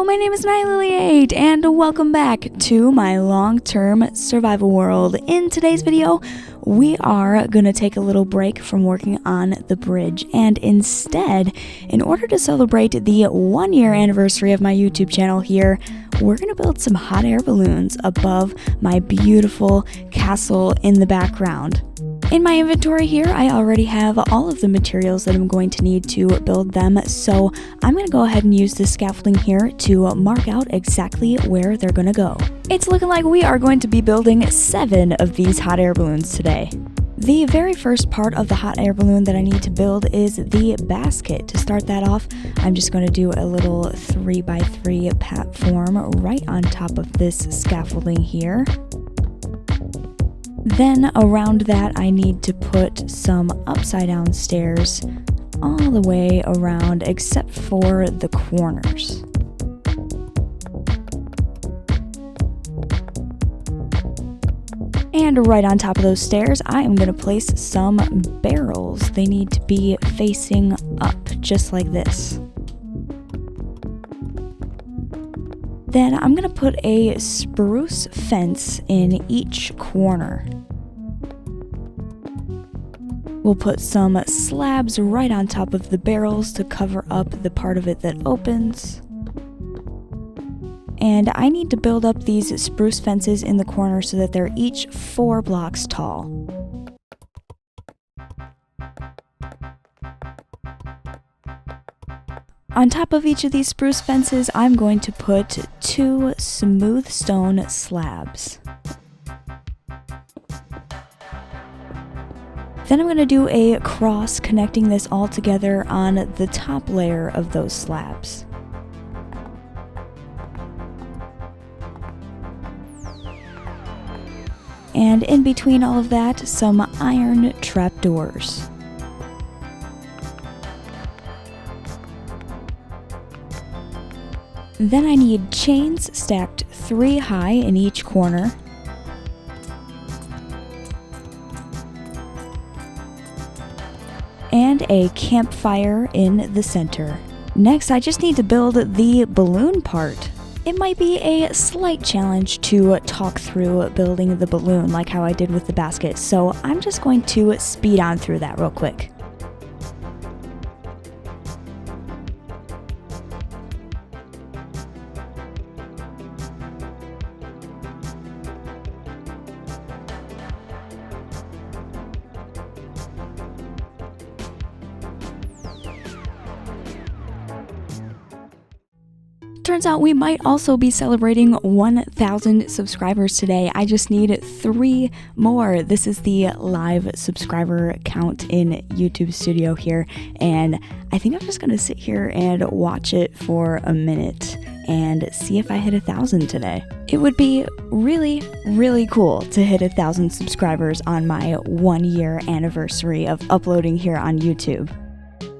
Hello, my name is NightLily8 and welcome back to my long-term survival world. In today's video, we are going to take a little break from working on the bridge, and instead, in order to celebrate the 1-year anniversary of my YouTube channel here, we're going to build some hot air balloons above my beautiful castle in the background. In my inventory here, I already have all of the materials that I'm going to need to build them, so I'm going to go ahead and use this scaffolding here to mark out exactly where they're going to go. It's looking like we are going to be building 7 of these hot air balloons today. The very first part of the hot air balloon that I need to build is the basket. To start that off, I'm just going to do a little 3x3 platform right on top of this scaffolding here. Then around that, I need to put some upside down stairs all the way around except for the corners. And right on top of those stairs, I am going to place some barrels. They need to be facing up, just like this. Then I'm going to put a spruce fence in each corner. We'll put some slabs right on top of the barrels to cover up the part of it that opens. And I need to build up these spruce fences in the corner so that they're each 4 blocks tall. On top of each of these spruce fences, I'm going to put 2 smooth stone slabs. Then I'm going to do a cross connecting this all together on the top layer of those slabs. And in between all of that, some iron trapdoors. Then I need chains stacked 3 high in each corner. And a campfire in the center. Next, I just need to build the balloon part. It might be a slight challenge to talk through building the balloon like how I did with the basket, so I'm just going to speed on through that real quick. Turns out we might also be celebrating 1,000 subscribers today. I just need 3 more. This is the live subscriber count in YouTube Studio here, and I think I'm just gonna sit here and watch it for a minute and see if I hit 1,000 today. It would be really, really cool to hit 1,000 subscribers on my 1-year anniversary of uploading here on YouTube.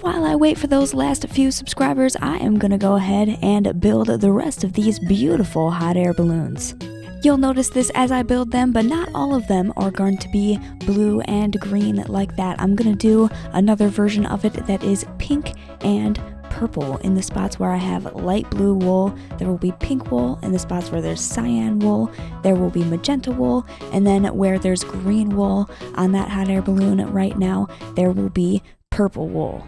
While I wait for those last few subscribers, I am gonna go ahead and build the rest of these beautiful hot air balloons. You'll notice this as I build them, but not all of them are going to be blue and green like that. I'm gonna do another version of it that is pink and purple. In the spots where I have light blue wool, there will be pink wool. In the spots where there's cyan wool, there will be magenta wool. And then where there's green wool on that hot air balloon right now, there will be purple wool.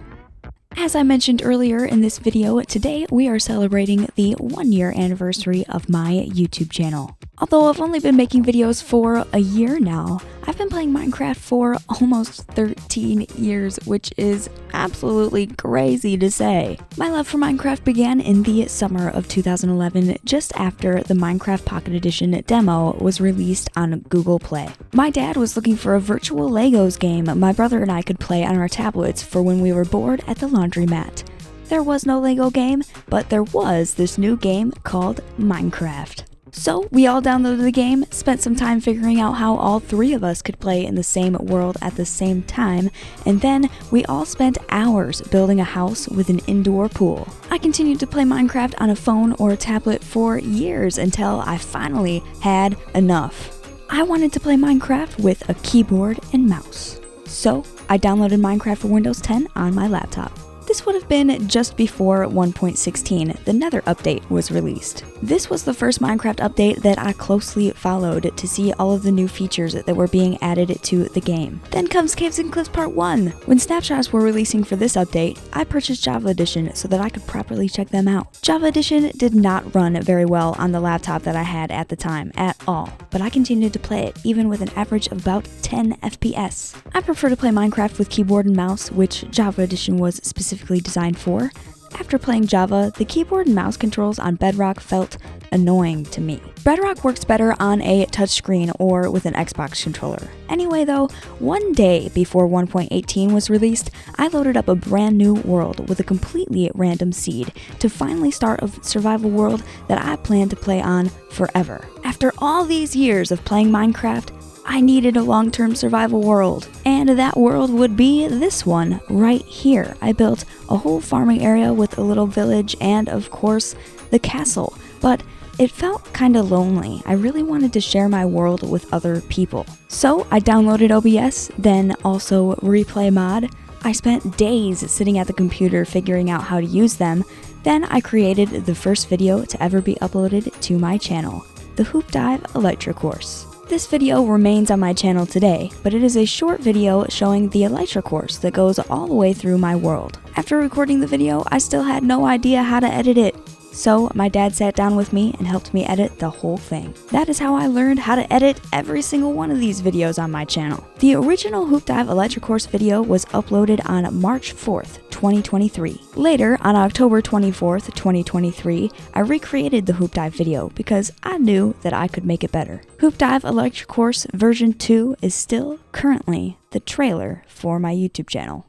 As I mentioned earlier in this video, today we are celebrating the 1-year anniversary of my YouTube channel. Although I've only been making videos for a year now, I've been playing Minecraft for almost 13 years, which is absolutely crazy to say. My love for Minecraft began in the summer of 2011, just after the Minecraft Pocket Edition demo was released on Google Play. My dad was looking for a virtual Legos game my brother and I could play on our tablets for when we were bored at the laundromat. There was no Lego game, but there was this new game called Minecraft. So we all downloaded the game, spent some time figuring out how all 3 of us could play in the same world at the same time, and then we all spent hours building a house with an indoor pool. I continued to play Minecraft on a phone or a tablet for years until I finally had enough. I wanted to play Minecraft with a keyboard and mouse. So I downloaded Minecraft for Windows 10 on my laptop. This would have been just before 1.16, the Nether update, was released. This was the first Minecraft update that I closely followed to see all of the new features that were being added to the game. Then comes Caves and Cliffs Part 1. When snapshots were releasing for this update, I purchased Java Edition so that I could properly check them out. Java Edition did not run very well on the laptop that I had at the time at all, but I continued to play it even with an average of about 10 FPS. I prefer to play Minecraft with keyboard and mouse, which Java Edition was specifically designed for. After playing Java, the keyboard and mouse controls on Bedrock felt annoying to me. Bedrock works better on a touchscreen or with an Xbox controller. Anyway though, one day before 1.18 was released, I loaded up a brand new world with a completely random seed to finally start a survival world that I plan to play on forever. After all these years of playing Minecraft, I needed a long-term survival world, and that world would be this one right here. I built a whole farming area with a little village and, of course, the castle, but it felt kinda lonely. I really wanted to share my world with other people. So I downloaded OBS, then also Replay Mod. I spent days sitting at the computer figuring out how to use them. Then I created the first video to ever be uploaded to my channel, the Hoopdive Elytra course. This video remains on my channel today, but it is a short video showing the Elytra course that goes all the way through my world. After recording the video, I still had no idea how to edit it. So my dad sat down with me and helped me edit the whole thing. That is how I learned how to edit every single one of these videos on my channel. The original Hoopdive Elytra course video was uploaded on March 4th, 2023. Later, on October 24th, 2023, I recreated the Hoopdive video because I knew that I could make it better. Hoopdive Elytra course version 2 is still currently the trailer for my YouTube channel.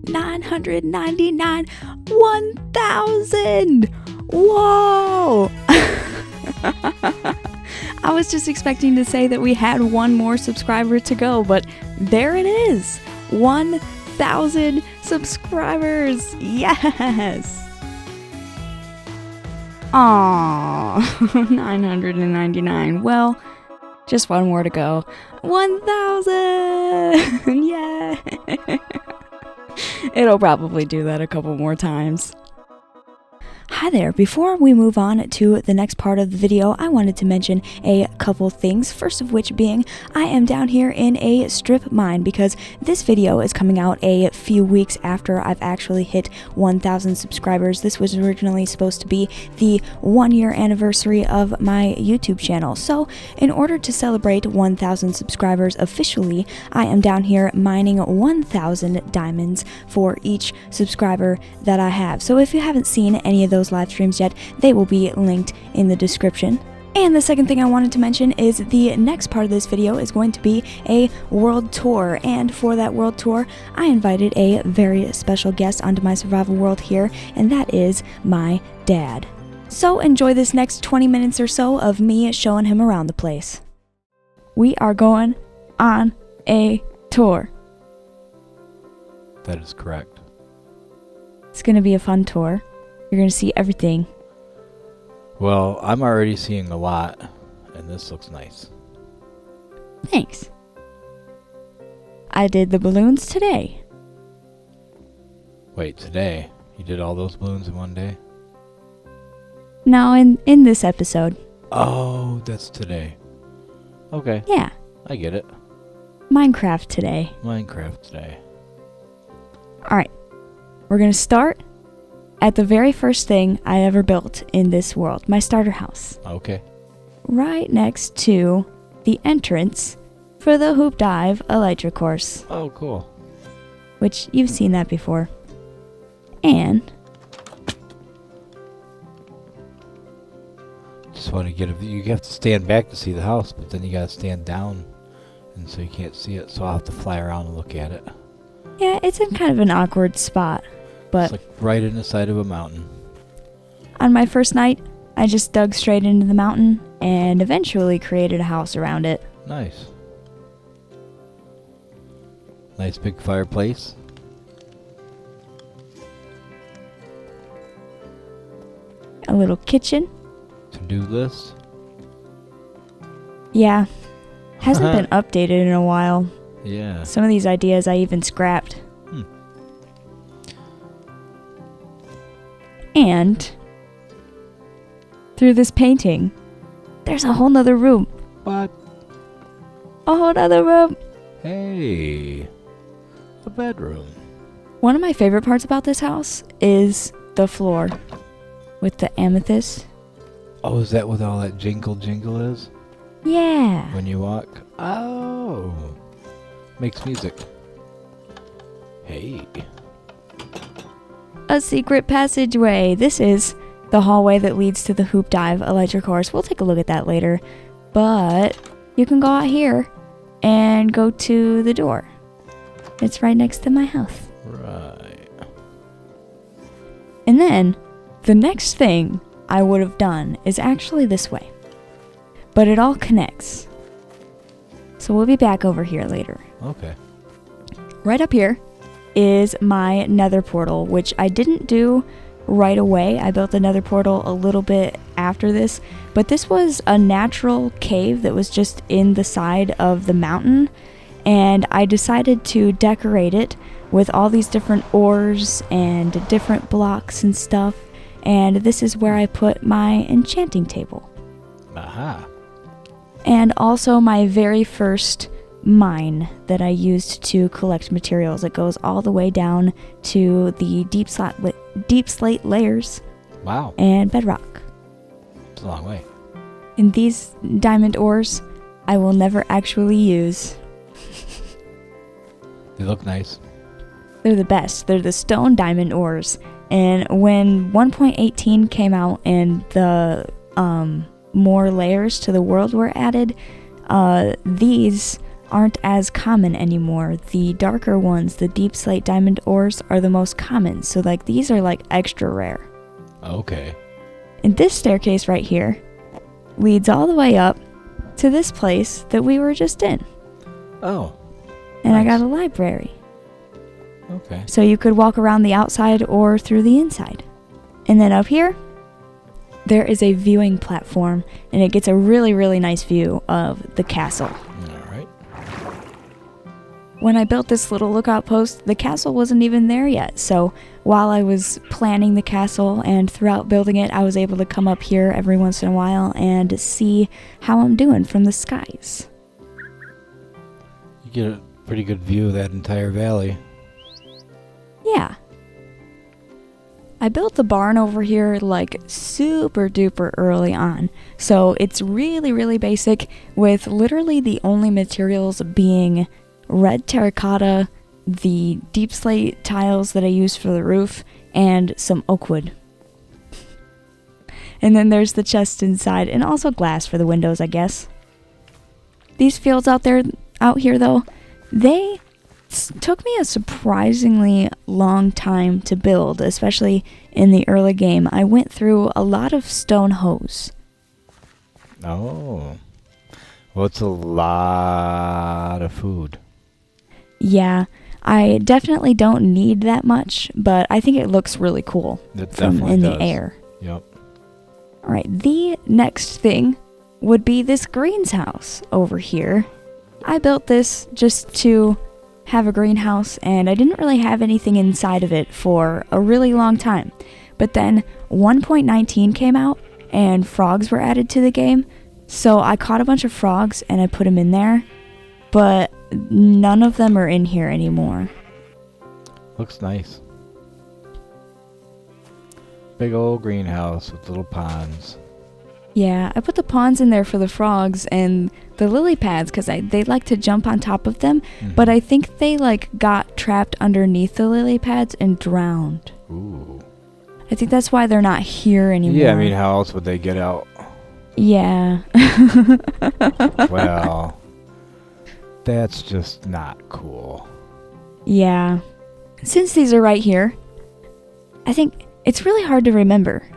999, 1,000! Whoa! I was just expecting to say that we had one more subscriber to go, but there it is! 1,000 subscribers! Yes! Aww, 999. Well, just one more to go. 1,000! Yeah! It'll probably do that a couple more times. Hi there, before we move on to the next part of the video, I wanted to mention a couple things, first of which being I am down here in a strip mine because this video is coming out a few weeks after I've actually hit 1,000 subscribers. This was originally supposed to be the 1-year anniversary of my YouTube channel, so in order to celebrate 1,000 subscribers officially, I am down here mining 1,000 diamonds for each subscriber that I have. So if you haven't seen any of those live streams yet, they will be linked in the description. And the second thing I wanted to mention is the next part of this video is going to be a world tour, and for that world tour I invited a very special guest onto my survival world here, and that is my dad. So enjoy this next 20 minutes or so of me showing him around the place. We are going on a tour. That is correct. It's gonna be a fun tour. You're gonna see everything. Well, I'm already seeing a lot, and this looks nice. Thanks. I did the balloons today. Wait, today? You did all those balloons in one day? No, in this episode. Oh, that's today. Okay. Yeah. I get it. Minecraft today. Minecraft today. Alright. We're gonna start at the very first thing I ever built in this world, my starter house. Okay. Right next to the entrance for the Hoopdive Elytra course, Oh, cool. which you've seen that before. And Just want to get a view. You have to stand back to see the house, but then you gotta stand down, and so you can't see it. So I'll have to fly around and look at it. yeah, it's in kind of an awkward spot, but It's like right in the side of a mountain. on my first night, I just dug straight into the mountain and eventually created a house around it. Nice. Nice big fireplace. A little kitchen. To-do list. Yeah, hasn't been updated in a while. Yeah. Some of these ideas I even scrapped. And through this painting, there's a whole nother room. What? A whole nother room. Hey, a bedroom. One of my favorite parts about this house is the floor with the amethyst. Oh, is that what all that jingle is? Yeah. When you walk? Oh. Makes music. Hey. A secret passageway. This is the hallway that leads to the Hoop Dive electric horse. We'll take a look at that later. But you can go out here and go to the door. It's right next to my house. Right. And then the next thing I would have done is actually this way. But it all connects. So we'll be back over here later. Okay. Right up here is my nether portal, which I didn't do right away. I built the nether portal a little bit after this, but this was a natural cave that was just in the side of the mountain, and I decided to decorate it with all these different ores and different blocks and stuff, and this is where I put my enchanting table. Aha. And also my very first mine that I used to collect materials. It goes all the way down to the deep slate layers. Wow. And bedrock. It's a long way. And these diamond ores I will never actually use. They look nice. They're the best. They're the stone diamond ores. And when 1.18 came out and the more layers to the world were added, these aren't as common anymore. The darker ones, the deep slate diamond ores, are the most common. So like these are like extra rare. Okay. And this staircase right here leads all the way up to this place that we were just in. Oh. And nice. I got a library. Okay. So you could walk around the outside or through the inside. And then up here, there is a viewing platform, and it gets a really, really nice view of the castle. All right. When I built this little lookout post, the castle wasn't even there yet. So while I was planning the castle and throughout building it, I was able to come up here every once in a while and see how I'm doing from the skies. You get a pretty good view of that entire valley. Yeah. I built the barn over here like super duper early on. So it's really, really basic, with literally the only materials being red terracotta, the deep slate tiles that I use for the roof, and some oak wood. And then there's the chest inside, and also glass for the windows, I guess. These fields out here though, they took me a surprisingly long time to build, especially in the early game. I went through a lot of stone hoes. Oh. Well, it's a lot of food. Yeah, I definitely don't need that much, but I think it looks really cool It from definitely in does. the air. Yep. Alright, the next thing would be this greenhouse over here. I built this just to have a greenhouse, and I didn't really have anything inside of it for a really long time. But then 1.19 came out, and frogs were added to the game, so I caught a bunch of frogs and I put them in there, but none of them are in here anymore. Looks nice. Big old greenhouse with little ponds. Yeah, I put the ponds in there for the frogs and the lily pads because they like to jump on top of them, but I think they like got trapped underneath the lily pads and drowned. Ooh. I think that's why they're not here anymore. Yeah, I mean, how else would they get out? Yeah. Well, that's just not cool. Yeah. Since these are right here, I think it's really hard to remember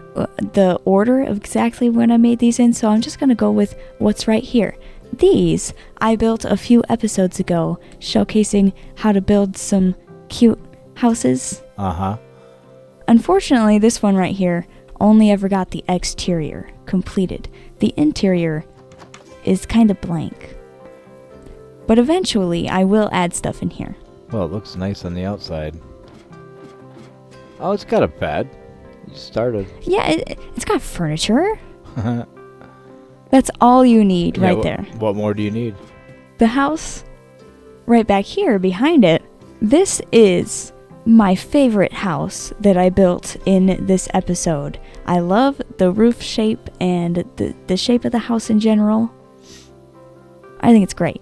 the order of exactly when I made these in, so I'm just going to go with what's right here. These I built a few episodes ago, showcasing how to build some cute houses. Uh-huh. Unfortunately, this one right here only ever got the exterior completed. The interior is kind of blank. But eventually, I will add stuff in here. Well, it looks nice on the outside. Oh, it's got a bed. You started. Yeah, it's got furniture. That's all you need right there. What more do you need? The house right back here behind it, this is my favorite house that I built in this episode. I love the roof shape and the shape of the house in general. I think it's great.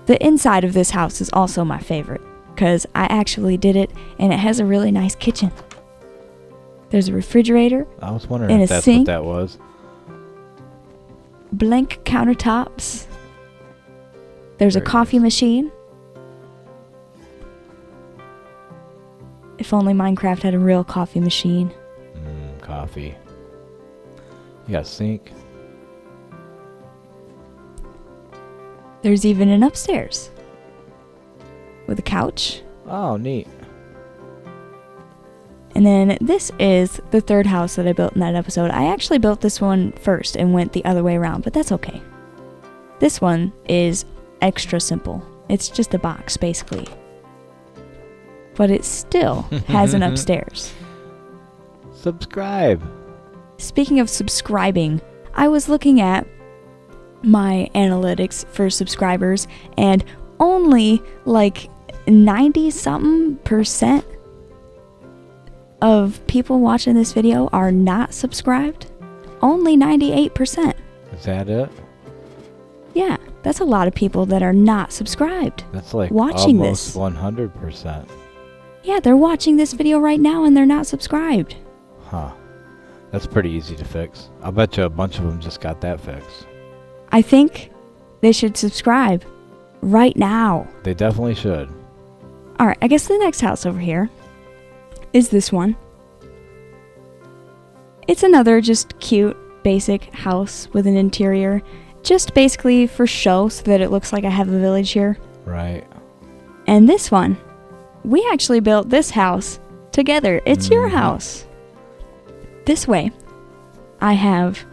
The inside of this house is also my favorite because I actually did it and it has a really nice kitchen. There's a refrigerator. I was wondering and if a that's sink, what that was. Blank countertops. There's a Very coffee nice. machine. If only Minecraft had a real coffee machine. Coffee. You got a sink. There's even an upstairs with a couch. Oh, neat. And then this is the third house that I built in that episode. I actually built this one first and went the other way around, but that's okay. This one is extra simple. It's just a box, basically. But it still has an upstairs. Subscribe. Speaking of subscribing, I was looking at my analytics for subscribers, and only like 90-something% of people watching this video are not subscribed. Only 98%. Is that it? Yeah, that's a lot of people that are not subscribed. That's like Watching almost this. 100%. Yeah, they're watching this video right now and they're not subscribed. Huh. That's pretty easy to fix. I'll bet you a bunch of them just got that fixed. I think they should subscribe right now. They definitely should. Alright, I guess the next house over here is this one. It's another just cute, basic house with an interior. Just basically for show so that it looks like I have a village here. Right. And this one, we actually built this house together. It's your house. This way, I have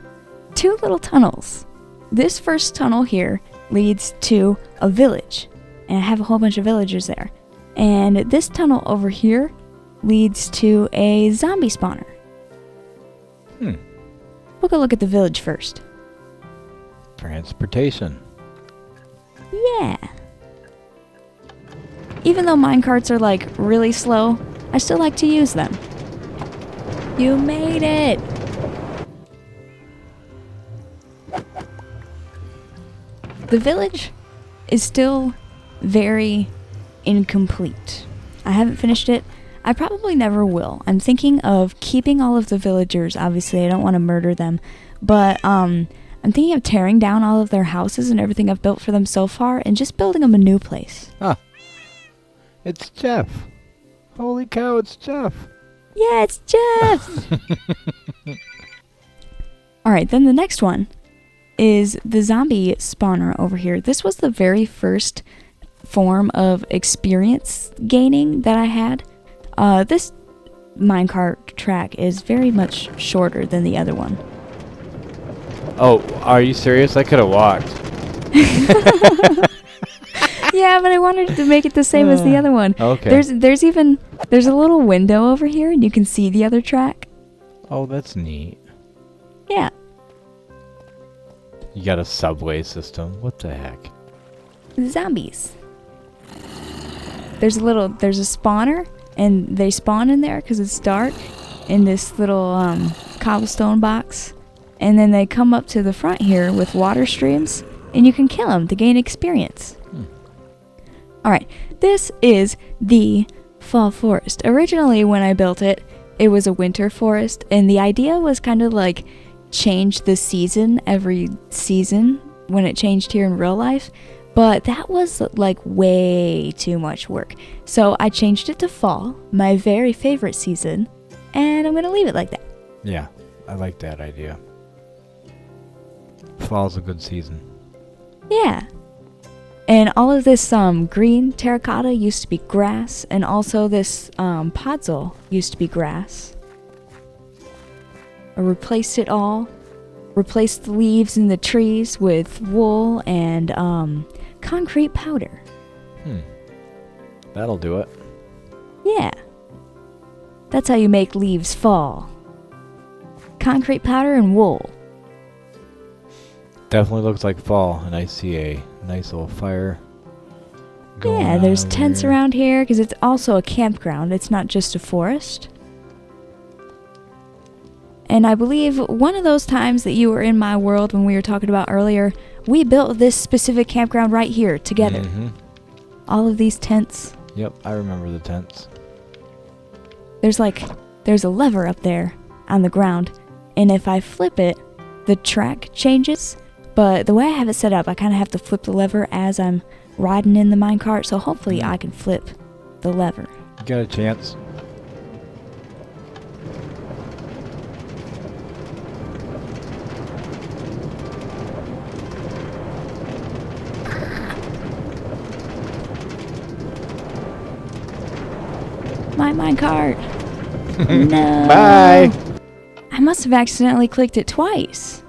two little tunnels. This first tunnel here leads to a village, and I have a whole bunch of villagers there. And this tunnel over here leads to a zombie spawner. We'll go look at the village first. Transportation. Yeah. Even though minecarts are like really slow, I still like to use them. You made it! The village is still very incomplete. I haven't finished it. I probably never will. I'm thinking of keeping all of the villagers. Obviously, I don't want to murder them. But I'm thinking of tearing down all of their houses and everything I've built for them so far and just building them a new place. Ah. It's Jeff. Holy cow, it's Jeff. Yeah, it's Jeff! Alright, then the next one is the zombie spawner over here. This was the very first form of experience gaining that I had. This minecart track is very much shorter than the other one. Oh, are you serious? I could have walked. Yeah, but I wanted to make it the same as the other one. Okay. There's a little window over here and you can see the other track. Oh, that's neat. Yeah. You got a subway system. What the heck? Zombies. There's a spawner and they spawn in there because it's dark in this little cobblestone box. And then they come up to the front here with water streams and you can kill them to gain experience. Alright, this is the fall forest. Originally, when I built it, it was a winter forest, and the idea was kind of like change the season every season when it changed here in real life, but that was like way too much work. So I changed it to fall, my very favorite season, and I'm going to leave it like that. Yeah, I like that idea. Fall's a good season. Yeah. And all of this green terracotta used to be grass, and also this podzol used to be grass. I replaced it all. Replaced the leaves in the trees with wool and concrete powder. That'll do it. Yeah. That's how you make leaves fall. Concrete powder and wool. Definitely looks like fall, and I see a nice little fire going Yeah, on there's over tents here. around here because it's also a campground. It's not just a forest. And I believe one of those times that you were in my world when we were talking about earlier, we built this specific campground right here together. Mhm. All of these tents. Yep, I remember the tents. There's a lever up there on the ground. And if I flip it, the track changes. But the way I have it set up, I kind of have to flip the lever as I'm riding in the minecart. So hopefully I can flip the lever. You got a chance. My minecart. No. Bye. I must have accidentally clicked it twice.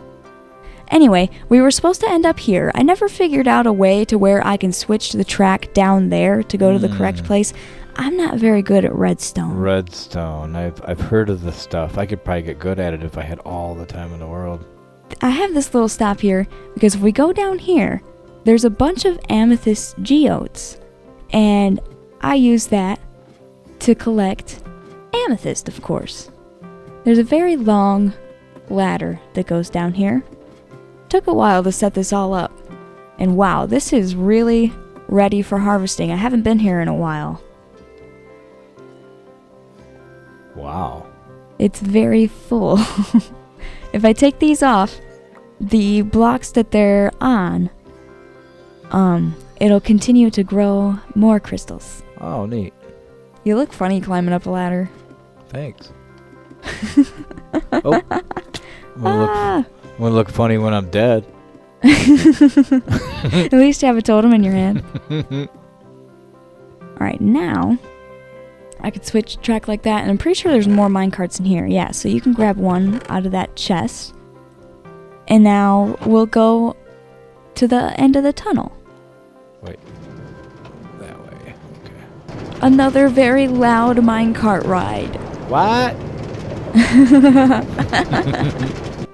Anyway, we were supposed to end up here. I never figured out a way to where I can switch the track down there to go to the correct place. I'm not very good at redstone. Redstone. I've heard of this stuff. I could probably get good at it if I had all the time in the world. I have this little stop here because if we go down here, there's a bunch of amethyst geodes. And I use that to collect amethyst, of course. There's a very long ladder that goes down here. Took a while to set this all up. And wow, this is really ready for harvesting. I haven't been here in a while. Wow. It's very full. If I take these off, the blocks that they're on, it'll continue to grow more crystals. Oh, neat. You look funny climbing up a ladder. Thanks. Oh. I'm gonna look funny when I'm dead. At least you have a totem in your hand. Alright, now I could switch track like that, and I'm pretty sure there's more minecarts in here. Yeah, so you can grab one out of that chest. And now we'll go to the end of the tunnel. Wait. That way. Okay. Another very loud minecart ride. What?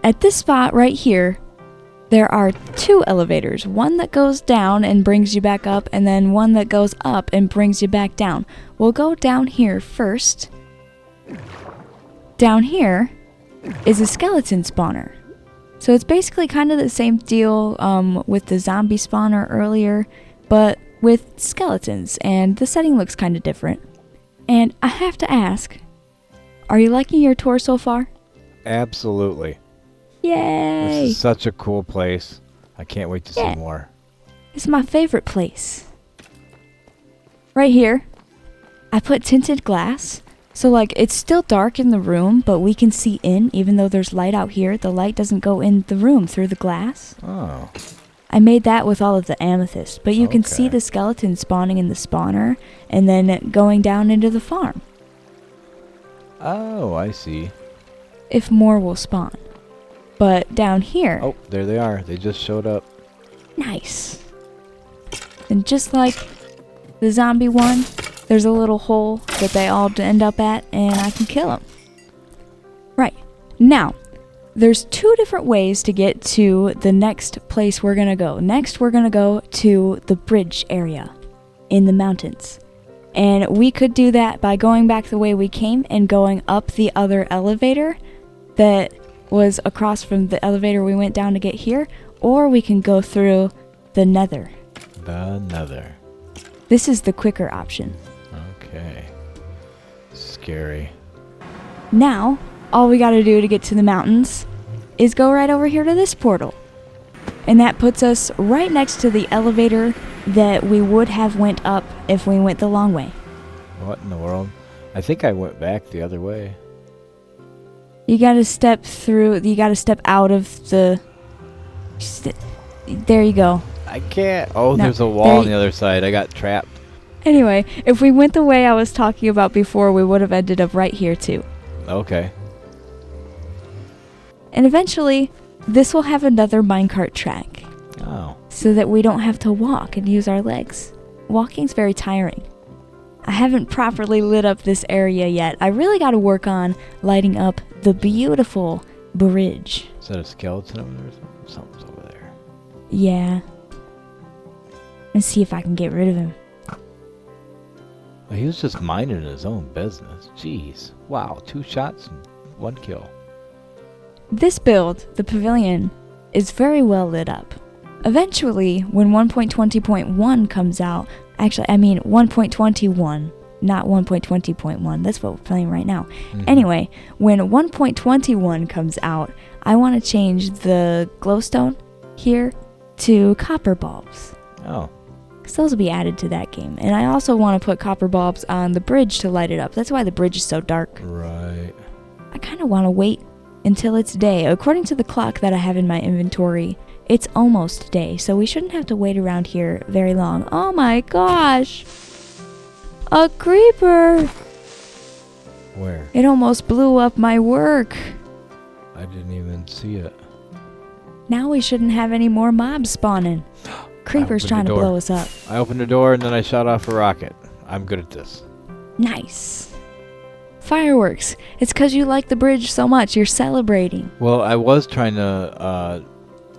At this spot right here, there are two elevators. One that goes down and brings you back up, and then one that goes up and brings you back down. We'll go down here first. Down here is a skeleton spawner. So it's basically kind of the same deal with the zombie spawner earlier, but with skeletons, and the setting looks kind of different. And I have to ask, are you liking your tour so far? Absolutely. Yay! This is such a cool place. I can't wait to see more. It's my favorite place. Right here, I put tinted glass. So like it's still dark in the room, but we can see in even though there's light out here. The light doesn't go in the room through the glass. Oh. I made that with all of the amethyst, but you can see Okay. the skeleton spawning in the spawner and then going down into the farm. Oh, I see. If more will spawn. But down here, Oh, there they are. They just showed up. nice. And just like the zombie one, there's a little hole that they all end up at, and I can kill them. Right. Now, there's two different ways to get to the next place we're going to go. Next, we're going to go to the bridge area in the mountains. And we could do that by going back the way we came and going up the other elevator that was across from the elevator we went down to get here, or we can go through the nether. The nether. This is the quicker option. Okay. Scary. Now, all we gotta do to get to the mountains is go right over here to this portal. And that puts us right next to the elevator that we would have went up if we went the long way. What in the world? I think I went back the other way. You gotta step out of the... There you go. I can't. Oh, No, there's a wall there on the other side. I got trapped. Anyway, if we went the way I was talking about before, we would have ended up right here too. Okay. And eventually, this will have another minecart track, Oh. so that we don't have to walk and use our legs. Walking's very tiring. I haven't properly lit up this area yet. I really got to work on lighting up the beautiful bridge. Is that a skeleton over there? Something's over there. Yeah. Let's see if I can get rid of him. Well, he was just minding his own business. Jeez. Wow, 2 shots and 1 kill. This build, the pavilion, is very well lit up. Eventually, when 1.20.1 comes out, actually, I mean 1.21, not 1.20.1. That's what we're playing right now. Mm-hmm. Anyway, when 1.21 comes out, I want to change the glowstone here to copper bulbs. Oh. Because those will be added to that game. And I also want to put copper bulbs on the bridge to light it up. That's why the bridge is so dark. Right. I kind of want to wait until it's day. According to the clock that I have in my inventory, it's almost day, so we shouldn't have to wait around here very long. Oh my gosh! A creeper! Where? It almost blew up my work. I didn't even see it. Now we shouldn't have any more mobs spawning. Creeper's trying to blow us up. I opened the door and then I shot off a rocket. I'm good at this. Nice. Fireworks. It's because you like the bridge so much. You're celebrating. Well, I was trying to,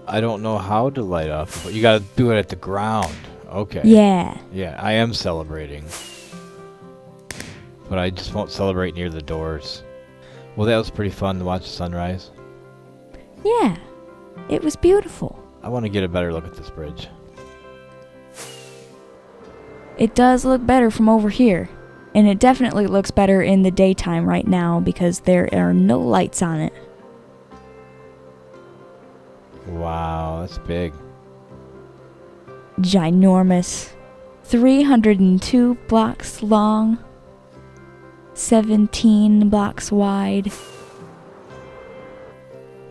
I don't know how to light up, but you gotta do it at the ground. Okay. Yeah. Yeah, I am celebrating. But I just won't celebrate near the doors. Well, that was pretty fun to watch the sunrise. Yeah. It was beautiful. I want to get a better look at this bridge. It does look better from over here. And it definitely looks better in the daytime right now because there are no lights on it. Wow, that's big. Ginormous. 302 blocks long. 17 blocks wide.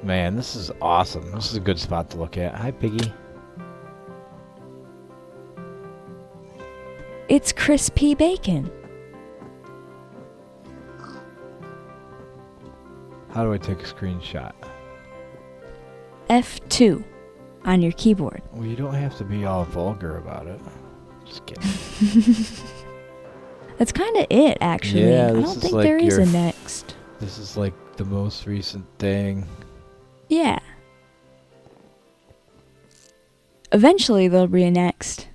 Man, this is awesome. This is a good spot to look at. Hi, Piggy. It's crispy bacon. How do I take a screenshot? F2 on your keyboard. Well, you don't have to be all vulgar about it. Just kidding. That's kind of it, actually. Yeah, I this don't is think like there is a your- next. This is like the most recent thing. Yeah. Eventually there'll be a next.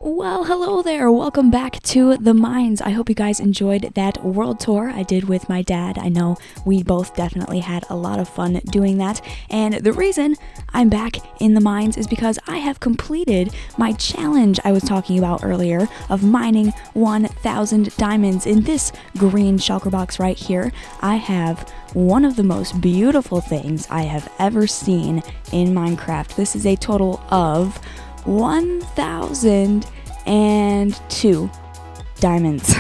Well, hello there. Welcome back to The Mines. I hope you guys enjoyed that world tour I did with my dad. I know we both definitely had a lot of fun doing that. And the reason I'm back in The Mines is because I have completed my challenge I was talking about earlier of mining 1,000 diamonds. In this green shulker box right here, I have one of the most beautiful things I have ever seen in Minecraft. This is a total of 1,002 diamonds.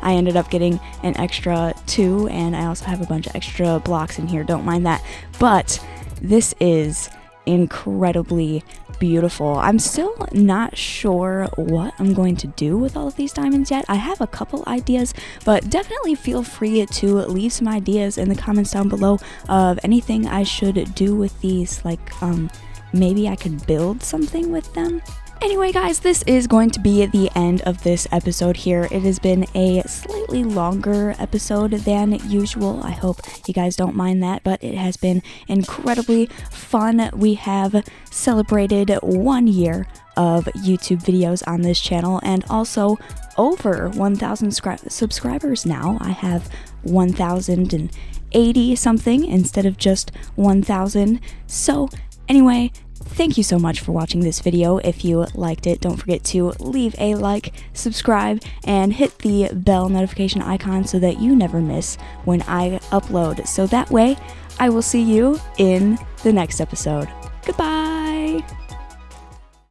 I ended up getting an extra 2, and I also have a bunch of extra blocks in here, don't mind that. But this is incredibly beautiful. I'm still not sure what I'm going to do with all of these diamonds yet. I have a couple ideas, but definitely feel free to leave some ideas in the comments down below of anything I should do with these, like maybe I could build something with them. Anyway, guys, this is going to be the end of this episode here. It has been a slightly longer episode than usual. I hope you guys don't mind that, but it has been incredibly fun. We have celebrated 1 year of YouTube videos on this channel, and also over 1,000 subscribers now. I have 1,080 something instead of just 1,000. So anyway, thank you so much for watching this video. If you liked it, don't forget to leave a like, subscribe, and hit the bell notification icon so that you never miss when I upload. So that way, I will see you in the next episode. Goodbye!